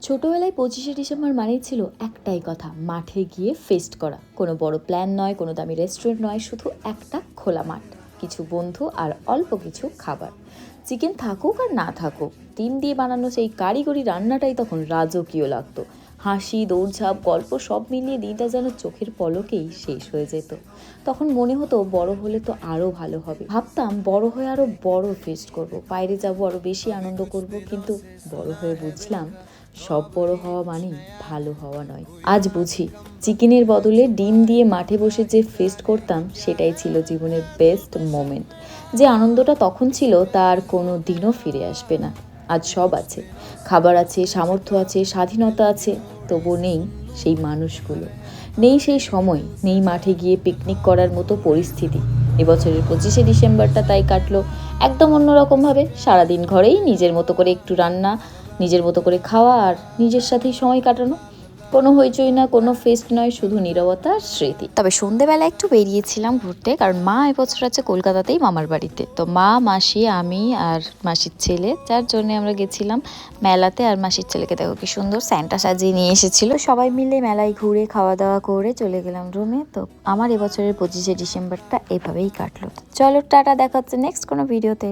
ছোটবেলায় 25শে ডিসেম্বর মানেই ছিল একটাই কথা, মাঠে গিয়ে ফেস্ট করা। কোনো বড় প্ল্যান নয়, কোনো দামি রেস্টুরেন্ট নয়, শুধু একটা খোলা মাঠ, কিছু বন্ধু আর অল্প কিছু খাবার। চিকেন থাকুক আর না থাকুক, ডিম দিয়ে বানানো সেই কারিগরি রান্নাটাই তখন রাজকীয় লাগতো। হাসি, দৌড়ঝাঁপ, গল্প সব মিলিয়ে দিনটা যেন চোখের পলকেই শেষ হয়ে যেত। তখন মনে হতো বড় হলে তো আরও ভালো হবে। ভাবতাম বড় হয়ে আরও বড় ফেস্ট করব, বাইরে যাব, আরও বেশি আনন্দ করব। কিন্তু বড় হয়ে বুঝলাম সব বড় হওয়া মানেই ভালো হওয়া নয়। আজ বুঝি চিকেনের বদলে ডিম দিয়ে মাঠে বসে যে ফেস্ট করতাম সেটাই ছিল জীবনের বেস্ট মোমেন্ট। যে আনন্দটা তখন ছিল তার কোনো দিনও ফিরে আসবে না। আজ সব আছে, খাবার আছে, সামর্থ্য আছে, স্বাধীনতা আছে, তবু নেই সেই মানুষগুলো, নেই সেই সময়, নেই মাঠে গিয়ে পিকনিক করার মতো পরিস্থিতি। এবছরের 25শে ডিসেম্বরটা তাই কাটলো একদম অন্যরকমভাবে। সারাদিন ঘরেই নিজের মতো করে একটু রান্না, নিজের মতো করে খাওয়া আর নিজের সাথেই সময় কাটানো। কোনো হইচই না, কোনো ফেস্ট নয়, শুধু নীরবতা আর স্মৃতি। তবে সন্ধেবেলা একটু বেরিয়েছিলাম ঘুরতে, কারণ মা এবছর আছে কলকাতাতেই মামার বাড়িতে। তো মা, মাসি, আমি আর মাসির ছেলে, যার জন্য আমরা গেছিলাম মেলাতে। আর মাসির ছেলেকে দেখো কি সুন্দর স্যান্টা সাজিয়ে নিয়ে এসেছিল। সবাই মিলে মেলায় ঘুরে খাওয়া দাওয়া করে চলে গেলাম রুমে। তো আমার এবছরের 25শে ডিসেম্বরটা এভাবেই কাটলো। চলো টাটা, দেখা হচ্ছে নেক্সট কোনো ভিডিওতে।